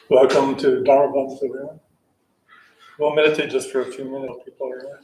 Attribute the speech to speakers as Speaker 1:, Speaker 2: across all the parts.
Speaker 1: Welcome to Dharma Bums, everyone. We'll meditate just for a few minutes. People are here.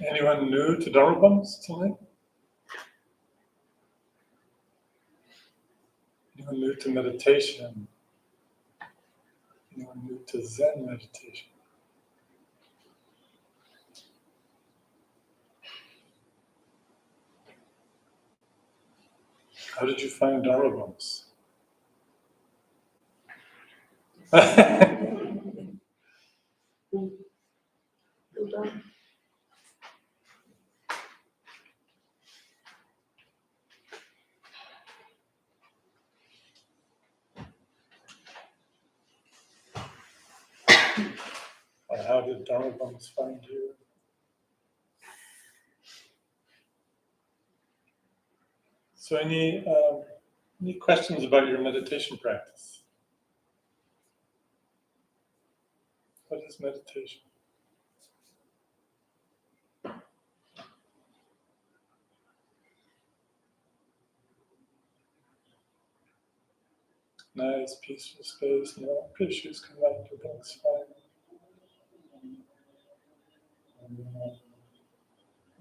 Speaker 1: Anyone new to Dharma bumps tonight? Anyone new to meditation? Anyone new to Zen meditation? How did you find Dharma bumps? Or how did Dharma bumps find you? So any questions about your meditation practice? What is meditation? Nice, peaceful space, no issues come up, everything's fine.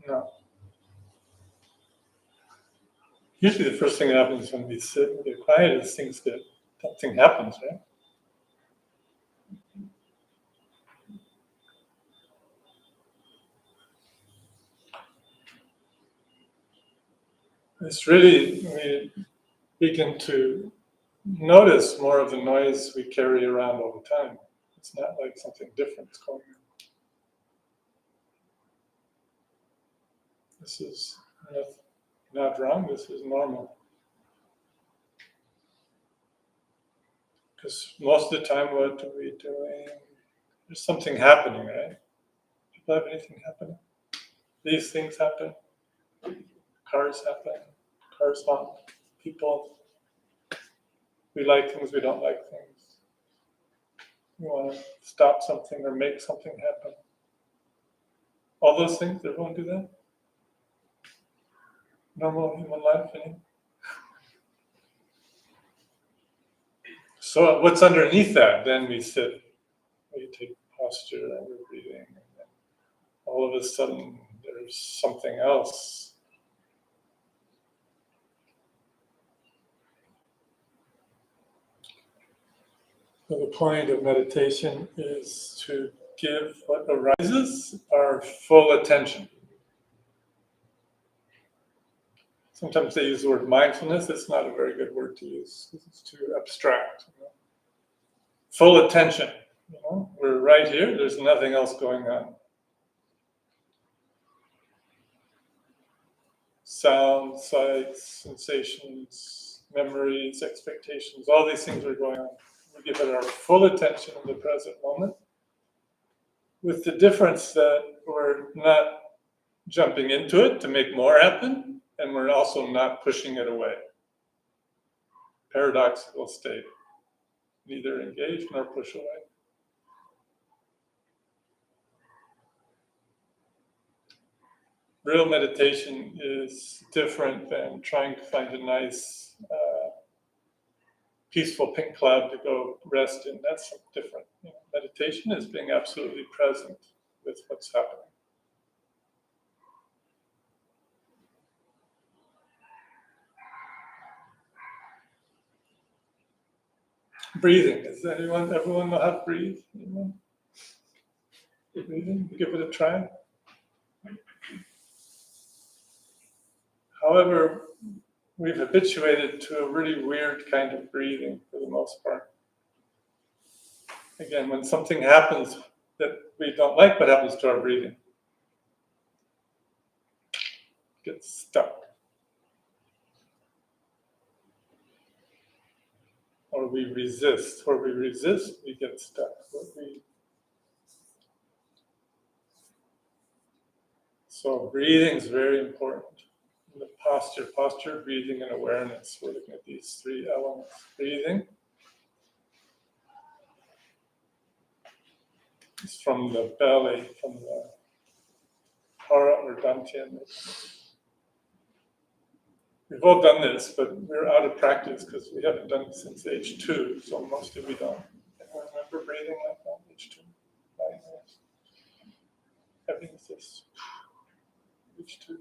Speaker 1: No. Usually the first thing that happens when we sit and get quiet is something happens, right? It's really, we begin to notice more of the noise we carry around all the time. It's not like something different's going on. This is not wrong, this is normal. Because most of the time, what are we doing? There's something happening, right? People have anything happening? These things happen. Cars happen. Cars honk. People. We like things, we don't like things. We want to stop something or make something happen. All those things, everyone do that? Normal human life, any? So what's underneath that? Then we sit, we take posture, and we're breathing. And then all of a sudden, there's something else. So the point of meditation is to give what arises our full attention. Sometimes they use the word mindfulness. It's not a very good word to use because it's too abstract. Full attention. We're right here. There's nothing else going on. Sound, sights, sensations, memories, expectations, all these things are going on. We give it our full attention in the present moment, with the difference that we're not jumping into it to make more happen, and we're also not pushing it away. Paradoxical state. Neither engage nor push away. Real meditation is different than trying to find a nice, peaceful pink cloud to go rest in. That's different. Meditation is being absolutely present with what's happening. Breathing. Does everyone know how to breathe? Anyone? Breathing? Give it a try. However, we've habituated to a really weird kind of breathing for the most part. Again, when something happens that we don't like, what happens to our breathing? Gets stuck. Or we resist. Where we resist, we get stuck. So breathing is very important. The posture, breathing, and awareness. We're looking at these three elements. Breathing is from the belly, from the hara or dantian. We've all done this, but we're out of practice because we haven't done it since age 2, so mostly we don't. Anyone remember breathing like that, age 2? 9 years. Everything's this. reach to.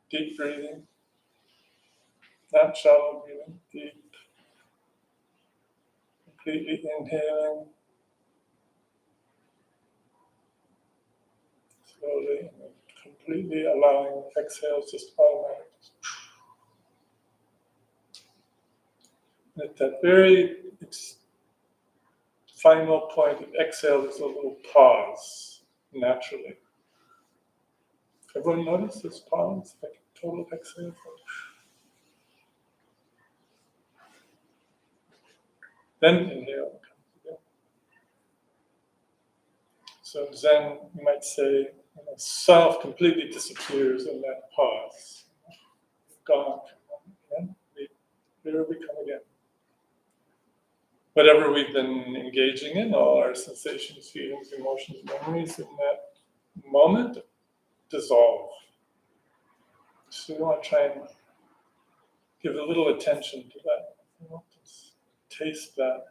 Speaker 1: Deep breathing, not shallow breathing, deep, completely inhaling, slowly, and completely allowing exhales just automatic. At that very final point of exhale, there's a little pause, naturally. Everyone notice this pause, like a total exhale? Then inhale. So Zen, you might say, self completely disappears in that pause. Gone. Again. Here we come again. Whatever we've been engaging in, all our sensations, feelings, emotions, memories, in that moment, dissolve. So we want to try and give a little attention to that. Just taste that.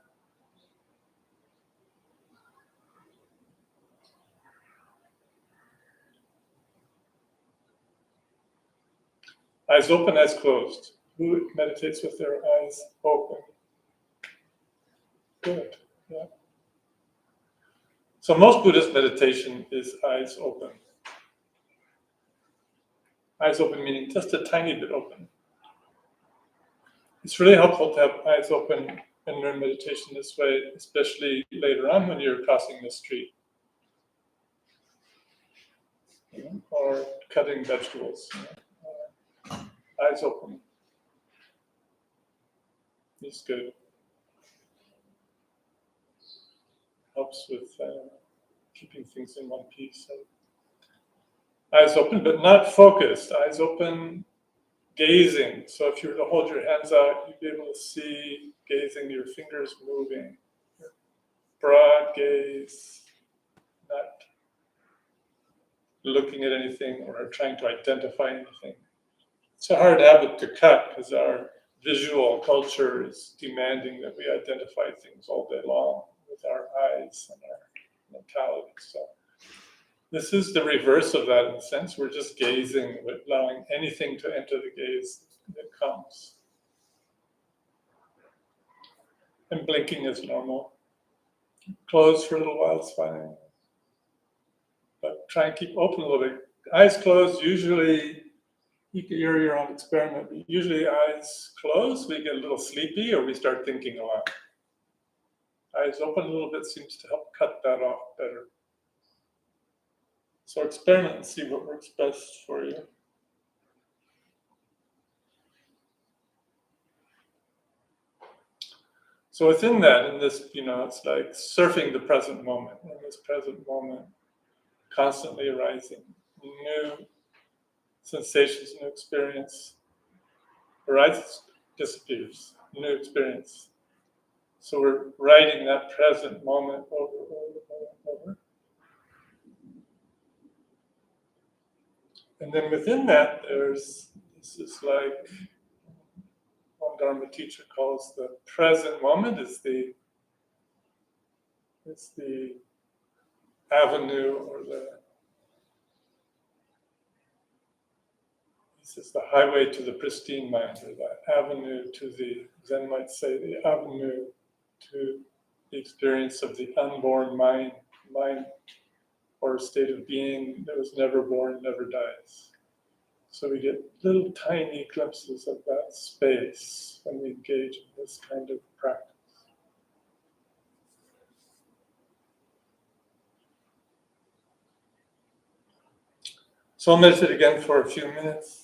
Speaker 1: Eyes open, eyes closed. Who meditates with their eyes open? Good. Yeah. So most Buddhist meditation is eyes open. Eyes open meaning just a tiny bit open. It's really helpful to have eyes open and learn meditation this way, especially later on when you're crossing the street, or cutting vegetables. Eyes open is good. Helps with keeping things in one piece. So, eyes open, but not focused. Eyes open, gazing. So if you were to hold your hands out, you'd be able to see, gazing, your fingers moving. Broad gaze, not looking at anything or trying to identify anything. It's a hard habit to cut because our visual culture is demanding that we identify things all day long with our eyes and our mentality. So this is the reverse of that in a sense. We're just gazing, allowing anything to enter the gaze that comes. And blinking is normal. Closed for a little while is fine. But try and keep open a little bit. Eyes closed, usually, you're your own experiment, but usually eyes closed, we get a little sleepy or we start thinking a lot. Eyes open a little bit seems to help cut that off better. So experiment and see what works best for you. So within that, in this, it's like surfing the present moment. In this present moment, constantly arising, new sensations, new experience. Arises, disappears, new experience. So we're writing that present moment over. And then within that, this is like one Dharma teacher calls the present moment is the avenue or this is the highway to the pristine mind, or the avenue to the, Zen might say, the avenue to the experience of the unborn mind or state of being that was never born, never dies. So we get little tiny glimpses of that space when we engage in this kind of practice. So I'll meditate again for a few minutes.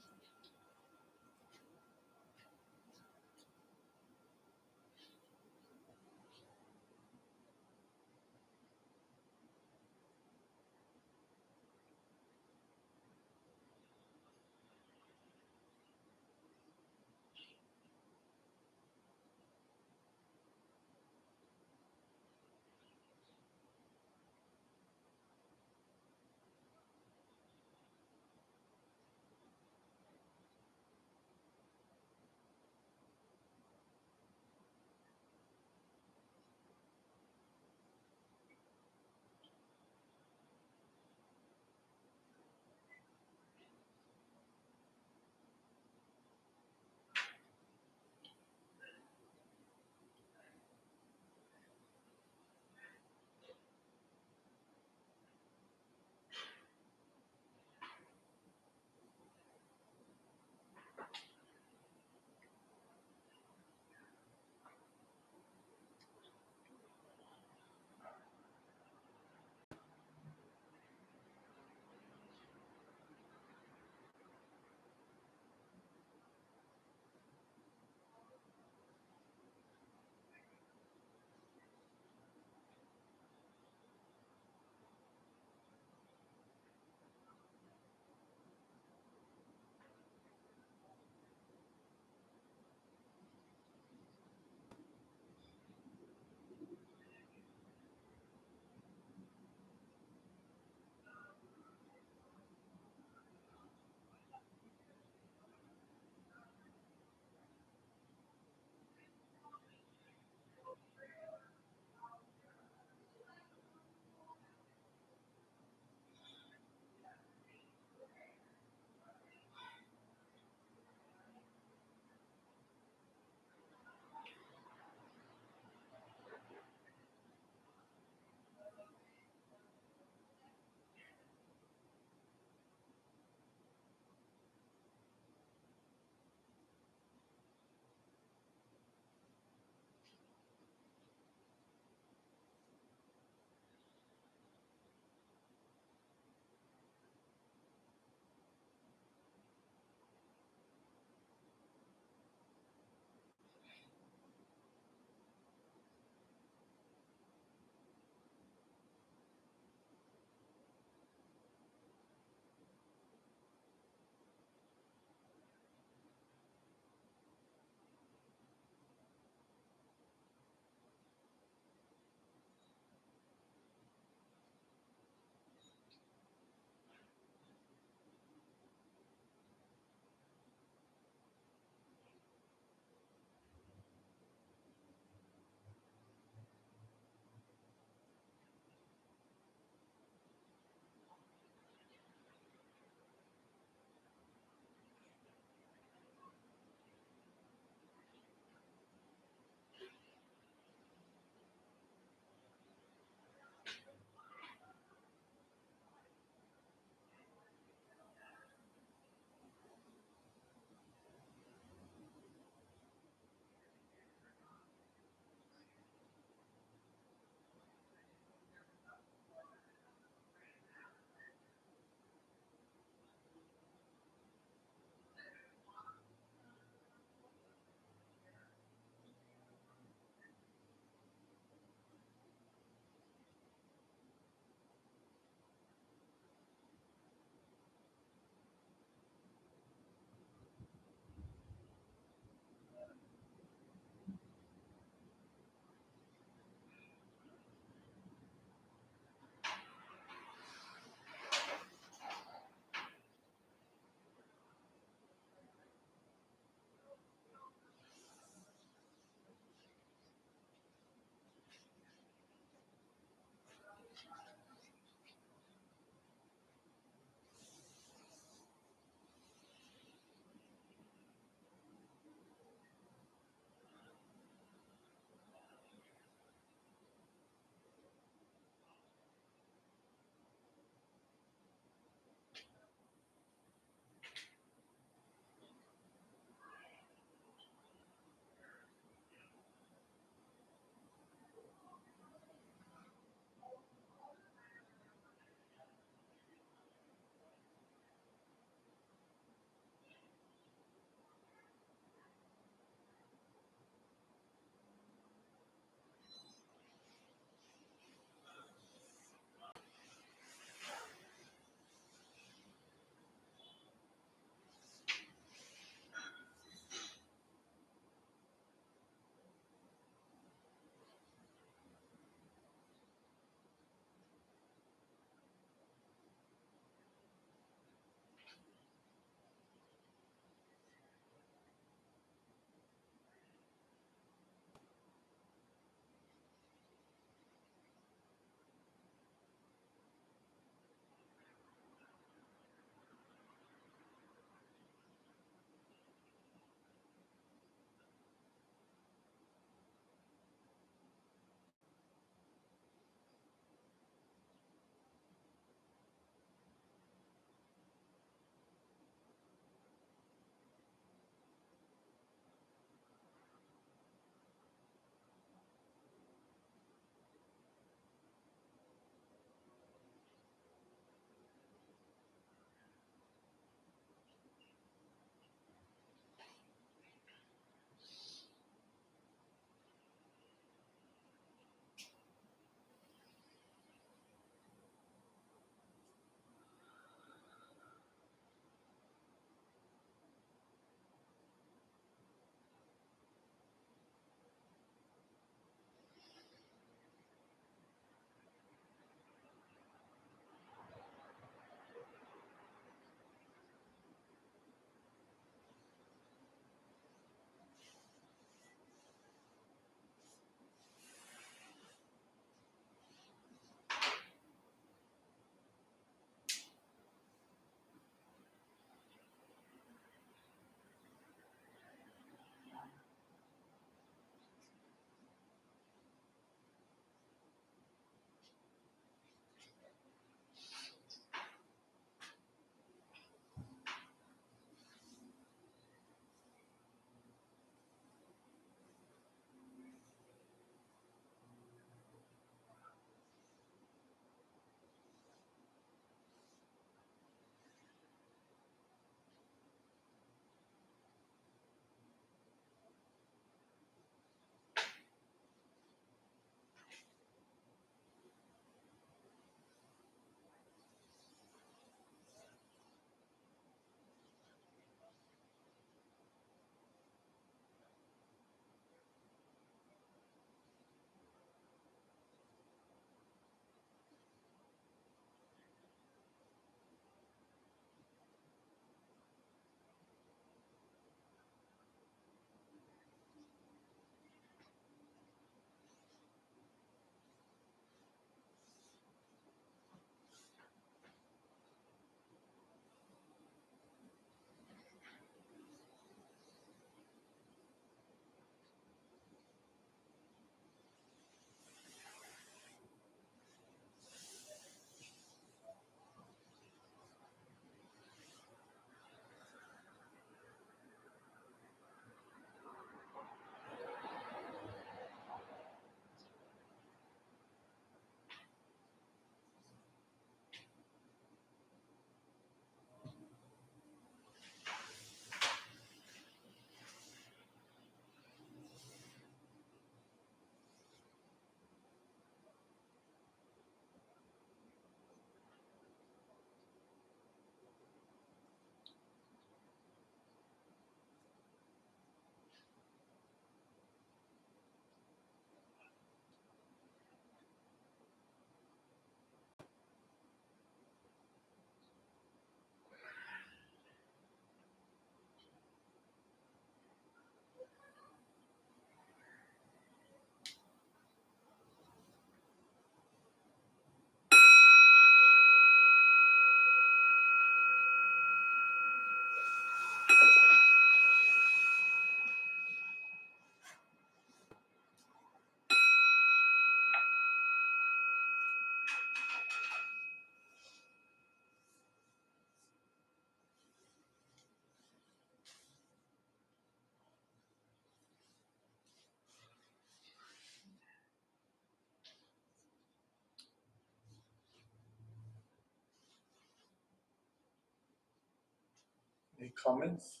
Speaker 1: Any comments?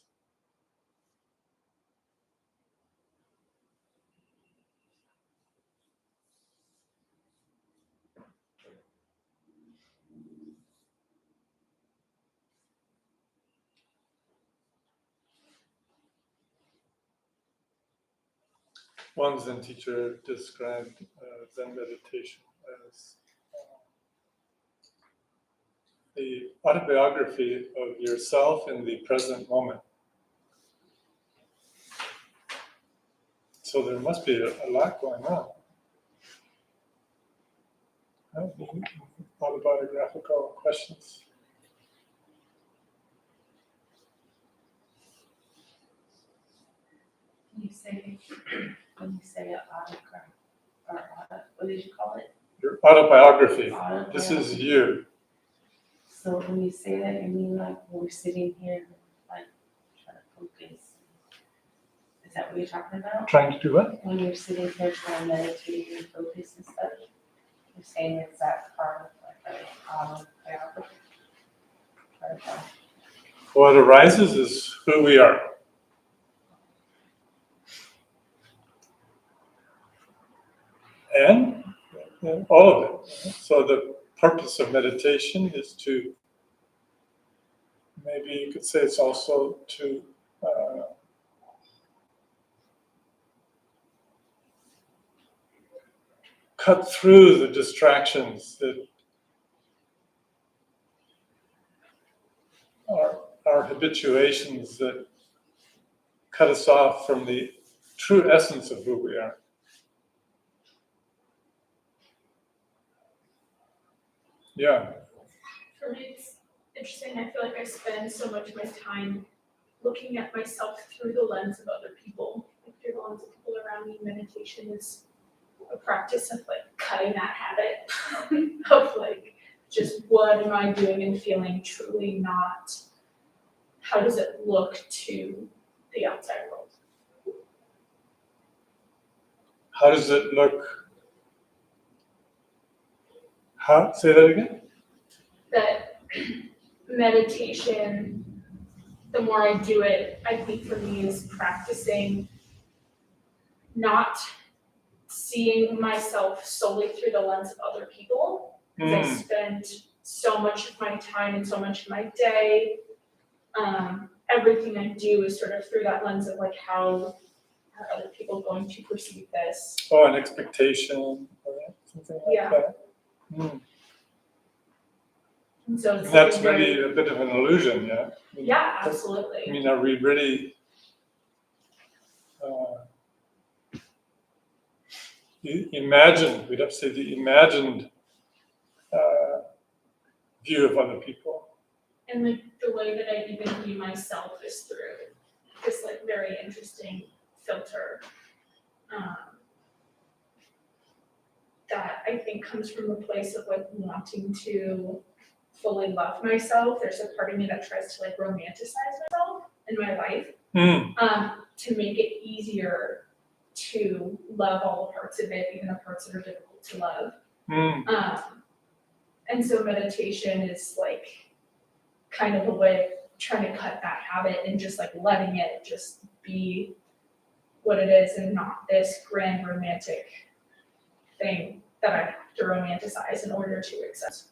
Speaker 1: One Zen teacher described Zen meditation as the autobiography of yourself in the present moment. So there must be a lot going on. Autobiographical questions.
Speaker 2: When you say autograph, or what did you call it?
Speaker 1: Your autobiography. This is you.
Speaker 2: So when you say that, you mean like when we're sitting here, like trying to focus. Is that what you're talking about?
Speaker 1: Trying to do what?
Speaker 2: When you're sitting here trying to meditate and focus and stuff, you're saying it's that part of like an autobiography.
Speaker 1: What arises is who we are. And all of it. So the purpose of meditation is to, maybe you could say it's also to cut through the distractions that are habituations that cut us off from the true essence of who we are. Yeah.
Speaker 3: For me, it's interesting. I feel like I spend so much of my time looking at myself through the lens of other people, like through the lens of people around me. Meditation is a practice of like cutting that habit of like just what am I doing and feeling, truly not how does it look to the outside world.
Speaker 1: How does it look? How? Say that again?
Speaker 3: That meditation, the more I do it, I think for me is practicing not seeing myself solely through the lens of other people. Because I spend so much of my time and so much of my day, everything I do is sort of through that lens of like how are other people going to perceive this.
Speaker 1: Oh, an expectation or something like that.
Speaker 3: And so it's
Speaker 1: That's
Speaker 3: like
Speaker 1: really a bit of an illusion, yeah?
Speaker 3: yeah, absolutely.
Speaker 1: I mean, are we really imagined, we'd have to say the imagined view of other people?
Speaker 3: And like the way that I even view myself is through this like very interesting filter that I think comes from a place of like wanting to fully love myself. There's a part of me that tries to like romanticize myself in my life to make it easier to love all the parts of it, even the parts that are difficult to love. And so meditation is like kind of a way of trying to cut that habit and just like letting it just be what it is and not this grand romantic thing that I have to romanticize in order to accept.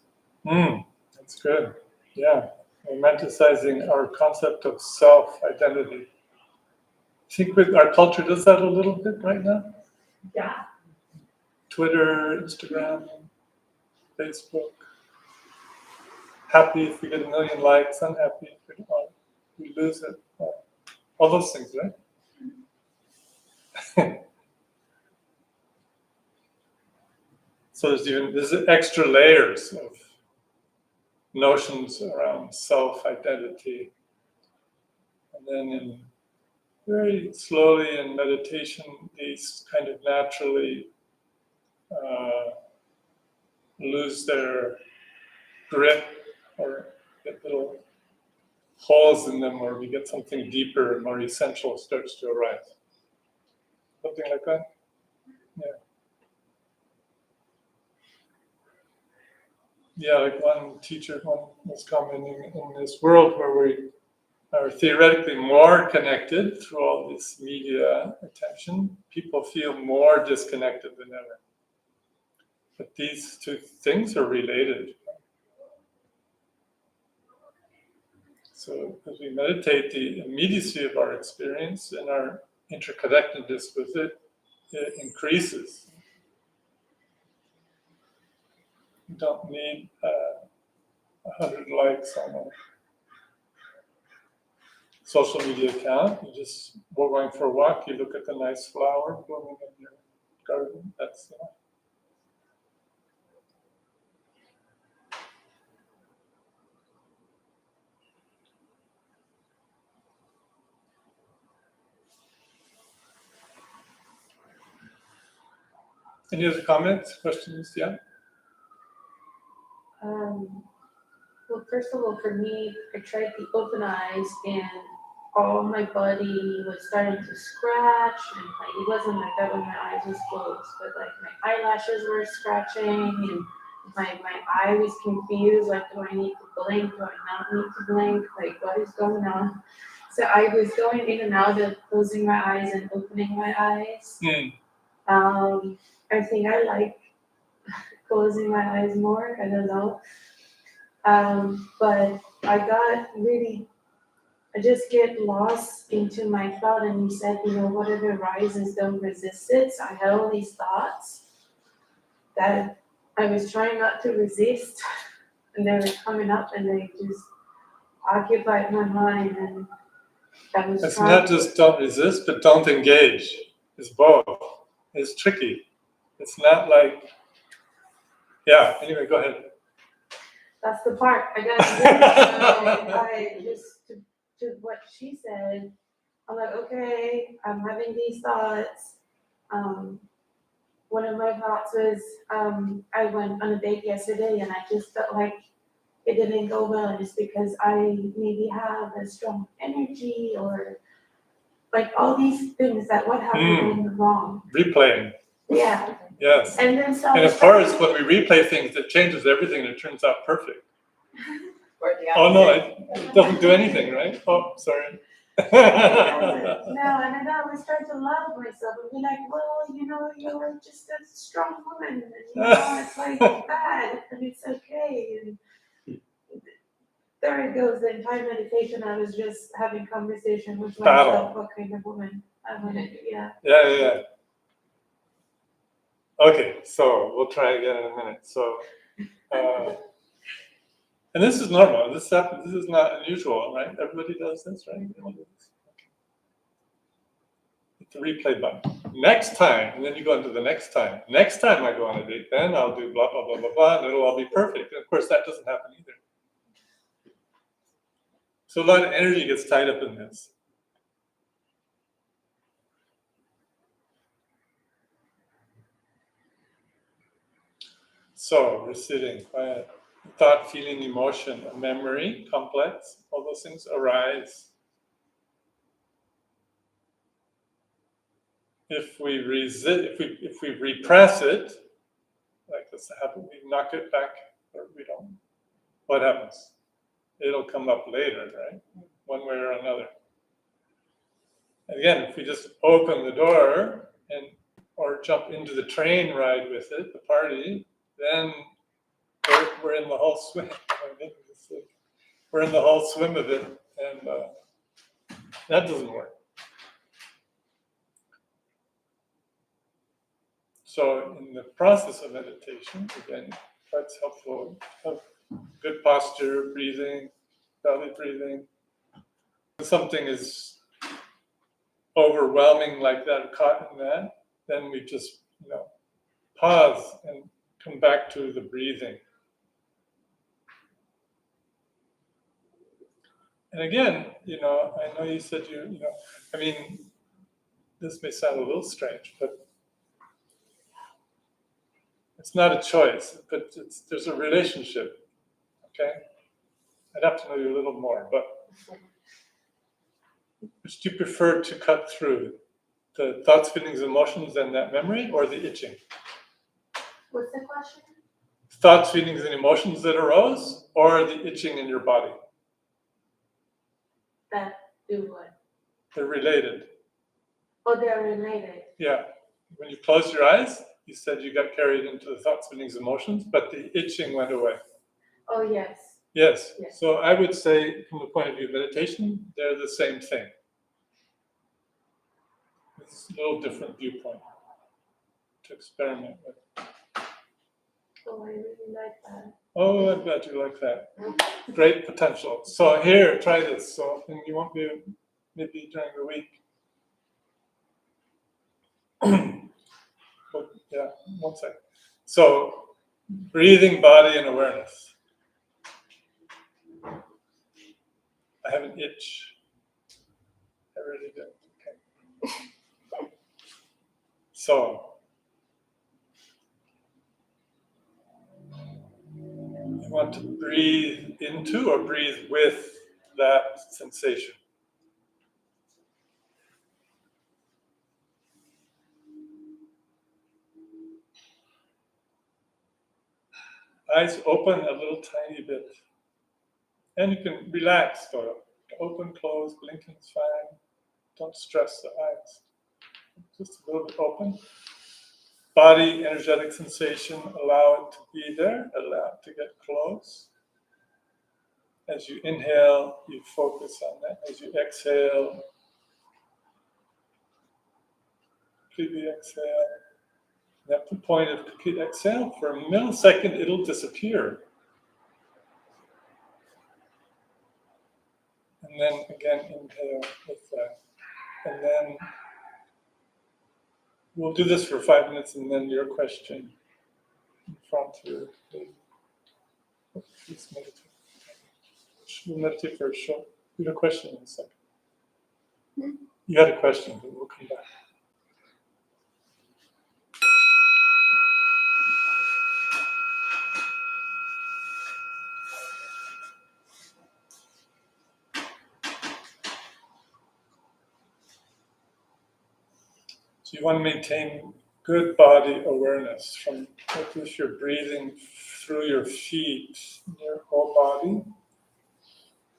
Speaker 1: That's good. Yeah. Romanticizing our concept of self-identity. I think our culture does that a little bit right now.
Speaker 3: Yeah.
Speaker 1: Twitter, Instagram, Facebook. Happy if we get 1 million likes, unhappy if we lose it. All those things, right? So there's extra layers of notions around self-identity. And then very slowly in meditation, these kind of naturally lose their grip or get little holes in them, or we get something deeper and more essential starts to arise. Something like that? Yeah. Yeah, like one teacher was commenting in this world where we are theoretically more connected through all this media attention, people feel more disconnected than ever. But these two things are related. So as we meditate, the immediacy of our experience and our interconnectedness with it, it increases. You don't need 100 likes on a social media account. We're going for a walk, you look at the nice flower blooming in your garden, that's enough. Any other comments, questions? Yeah?
Speaker 4: Well, first of all, for me, I tried the open eyes and all my body was starting to scratch, and like it wasn't like that when my eyes was closed, but like my eyelashes were scratching and my eye was confused, like do I need to blink, do I not need to blink, like what is going on? So I was going in and out of closing my eyes and opening my eyes. I think I like closing my eyes more, I don't know. But I just get lost into my thought, and you said, whatever rises, don't resist it. So I had all these thoughts that I was trying not to resist, and they were coming up, and they just occupied my mind, and I was
Speaker 1: It's
Speaker 4: trying.
Speaker 1: not just don't resist, but don't engage. It's both. It's tricky. It's not like, yeah, anyway, go ahead.
Speaker 4: That's the part I got. I just to what she said. I'm like, okay, I'm having these thoughts. One of my thoughts was, I went on a date yesterday, and I just felt like it didn't go well, and it's because I maybe have a strong energy, or like all these things that what happened went wrong.
Speaker 1: Replaying.
Speaker 4: Yeah.
Speaker 1: Yes.
Speaker 4: And then so.
Speaker 1: And of course, when we replay things, it changes everything and it turns out perfect. Oh no, it doesn't do anything, right? Oh, sorry.
Speaker 4: No, and then I would start to love myself and be like, well, you're just a strong woman, and it's like bad, and it's okay. And there it goes. The entire meditation, I was just having conversation with myself, what kind of woman I want to be.
Speaker 1: Yeah. Okay, so we'll try again in a minute. So, and this is normal. This happens. This is not unusual, right? Everybody does this, right? Hit the replay button. Next time, and then you go into the next time. Next time I go on a date, then I'll do blah, blah, blah, blah, blah, and it'll all be perfect. And of course, that doesn't happen either. So a lot of energy gets tied up in this. So we're sitting quiet. Thought, feeling, emotion, memory, complex, all those things arise. If we resist, if we repress it, like this happens, we knock it back, or we don't. What happens? It'll come up later, right? One way or another. And again, if we just open the door or jump into the train ride with it, the party, then we're in the whole swim. We're in the whole swim of it, and that doesn't work. So in the process of meditation, again, that's helpful. Have good posture, breathing, belly breathing. When something is overwhelming like that, caught in that, then we just, pause and come back to the breathing. And again, I know you said this may sound a little strange, but it's not a choice, but there's a relationship, okay? I'd have to know you a little more, but which do you prefer to cut through? The thoughts, feelings, emotions, and that memory, or the itching?
Speaker 4: What's the question?
Speaker 1: Thoughts, feelings, and emotions that arose, or the itching in your body?
Speaker 4: that do what?
Speaker 1: They're related.
Speaker 4: Oh, they're related.
Speaker 1: Yeah. When you close your eyes, you said you got carried into the thoughts, feelings, emotions, but the itching went away.
Speaker 4: Oh, yes.
Speaker 1: Yes.
Speaker 4: Yes.
Speaker 1: So I would say, from the point of view of meditation, they're the same thing. It's a little different viewpoint to experiment with.
Speaker 4: Oh, I really like that.
Speaker 1: Oh, I'm glad you like that. Great potential. So here, try this. So and you won't be maybe during the week. But yeah, 1 second. So breathing, body, and awareness. I have an itch. I really do. Okay. So you want to breathe into or breathe with that sensation. Eyes open a little tiny bit. And you can relax, though. Open, close, blinking's fine. Don't stress the eyes. Just a little bit open. Body, energetic sensation, allow it to be there, allow it to get close. As you inhale, you focus on that. As you exhale, completely exhale. And at the point of complete exhale, for a millisecond, it'll disappear. And then again, inhale with that. And then we'll do this for 5 minutes, and then your question in front of you. Please meditate. We'll meditate for a short. You have a question in a second. You had a question, but we'll come back. So you want to maintain good body awareness from if you're breathing through your feet, your whole body,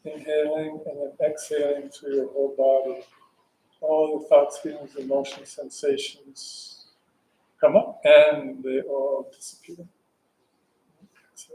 Speaker 1: inhaling and then exhaling through your whole body. All the thoughts, feelings, emotions, sensations come up and they all disappear. So,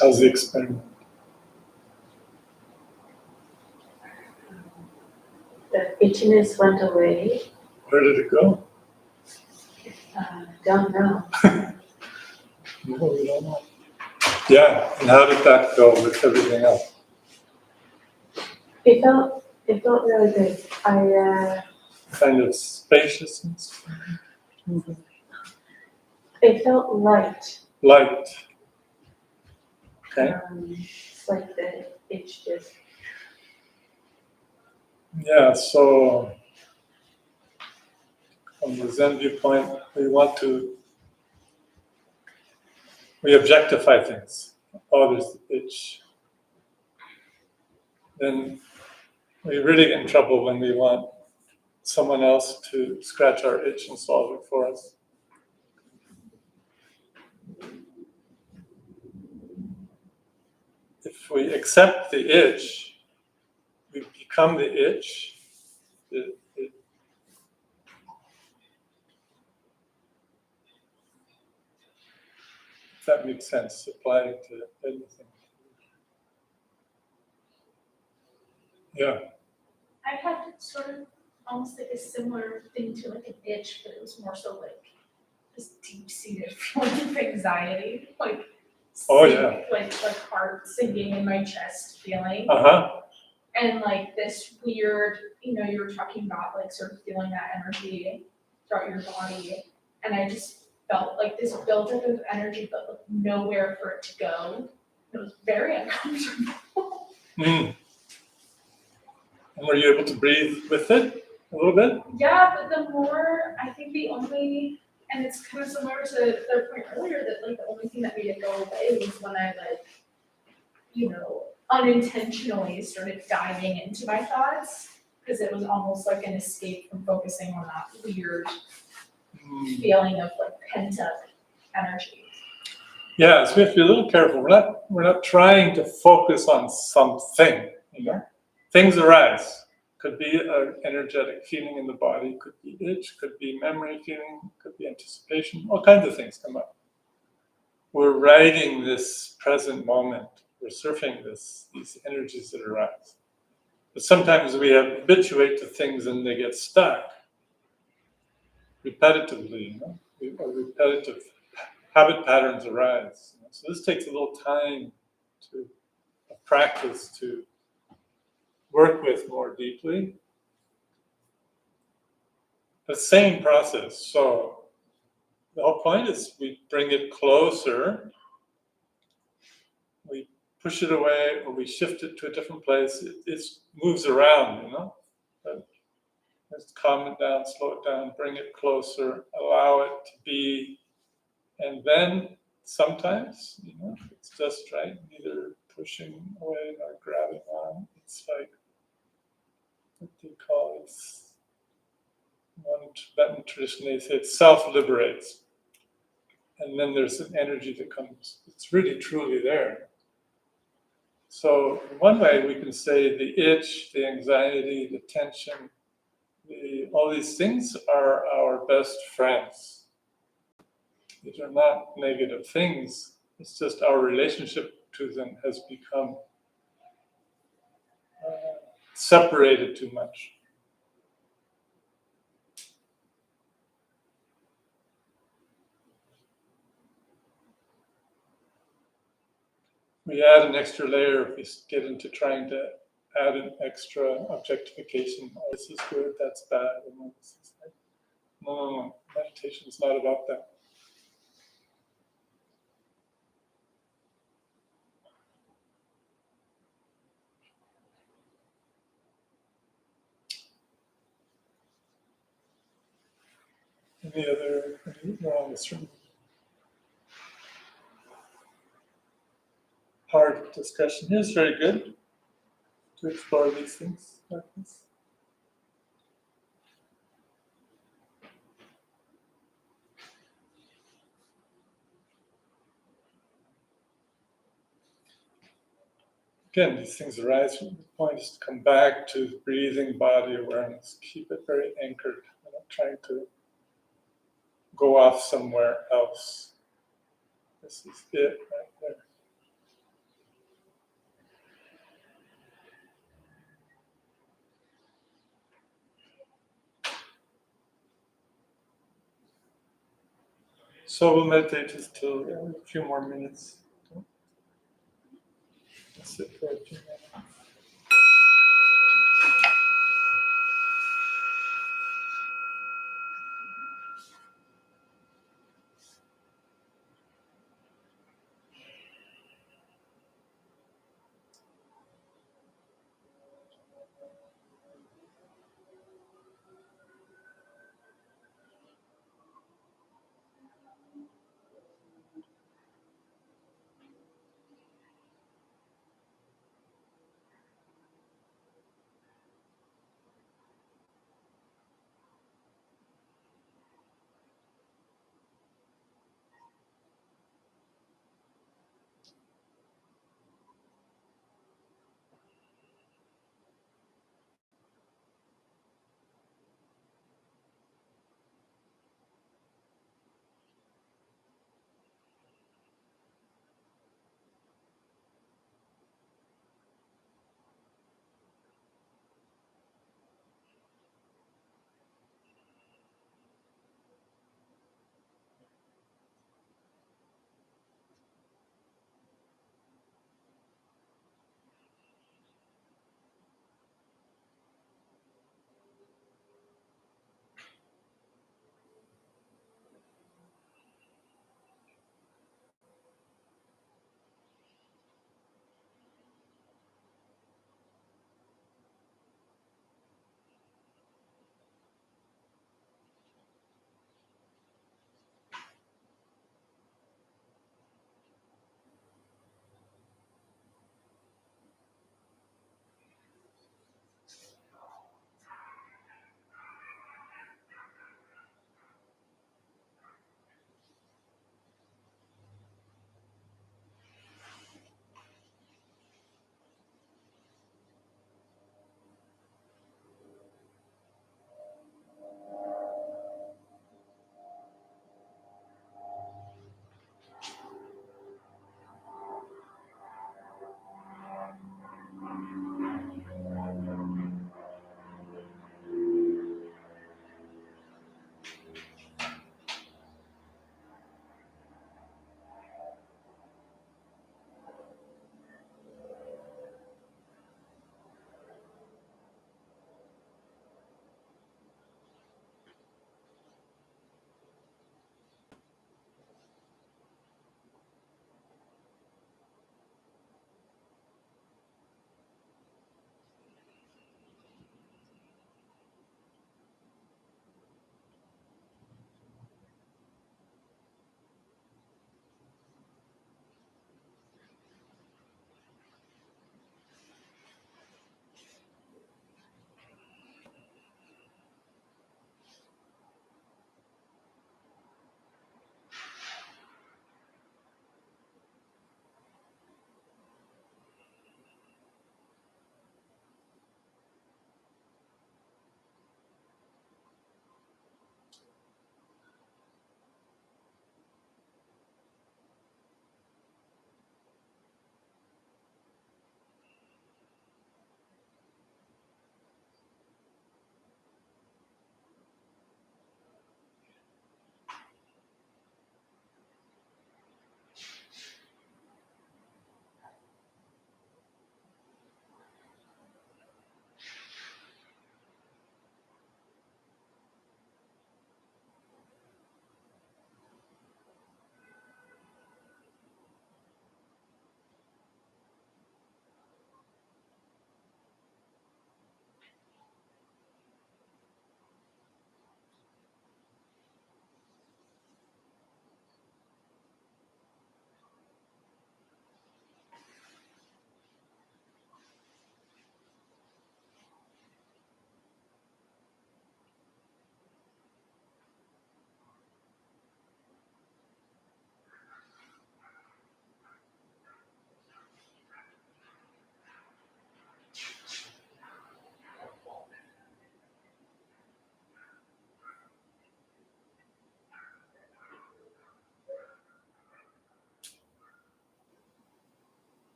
Speaker 1: How's the experiment?
Speaker 4: The itchiness went away.
Speaker 1: Where did it go?
Speaker 4: Don't know.
Speaker 1: No, we don't know. Yeah, and how did that go with everything else?
Speaker 4: It felt really good.
Speaker 1: Kind of spaciousness?
Speaker 4: It felt light.
Speaker 1: Light. Okay.
Speaker 4: It's like the itch just.
Speaker 1: Yeah, so from the Zen viewpoint, we objectify things. Oh, there's the itch. Then we really get in trouble when we want someone else to scratch our itch and solve it for us. If we accept the itch, we become the itch. If that makes sense, applying to anything. Yeah.
Speaker 3: I had sort of almost like a similar thing to like an itch, but it was more so like this deep-seated feeling of anxiety, like
Speaker 1: Oh, yeah.
Speaker 3: like heart sinking in my chest feeling.
Speaker 1: Uh-huh.
Speaker 3: And like this weird, you were talking about like sort of feeling that energy throughout your body. And I just felt like this buildup of energy, but like nowhere for it to go. It was very uncomfortable.
Speaker 1: Mm. And were you able to breathe with it a little bit?
Speaker 3: Yeah, but the more, I think and it's kind of similar to their point earlier, that like the only thing that made it go away was when I unintentionally started diving into my thoughts, because it was almost like an escape from focusing on that weird feeling of like pent up energy.
Speaker 1: Yeah, so we have to be a little careful. We're not trying to focus on something, Things arise. Could be an energetic feeling in the body, could be itch, could be memory feeling, could be anticipation, all kinds of things come up. We're riding this present moment. We're surfing these energies that arise. But sometimes we habituate to things and they get stuck repetitively, or repetitive habit patterns arise. So this takes a little time to practice to work with more deeply. The same process. So the whole point is we bring it closer, we push it away, or we shift it to a different place. It moves around, But let's calm it down, slow it down, bring it closer, allow it to be. And then sometimes, it's just right, neither pushing away nor grabbing on. It's like, what do you call this? One Tibetan tradition, they say it self-liberates. And then there's an energy that comes. It's really, truly there. So in one way, we can say the itch, the anxiety, the tension, all these things are our best friends. These are not negative things. It's just our relationship to them has become separated too much. We add an extra layer if we get into trying to add an extra objectification. Oh, this is good, that's bad. No. Meditation is not about that. No, this room. Hard discussion here is very good to explore these things like this. Again, these things arise. The point is to come back to breathing, body awareness. Keep it very anchored. We're not trying to go off somewhere else. This is it right there. So we'll meditate just till a few more minutes. Let's sit for a few minutes.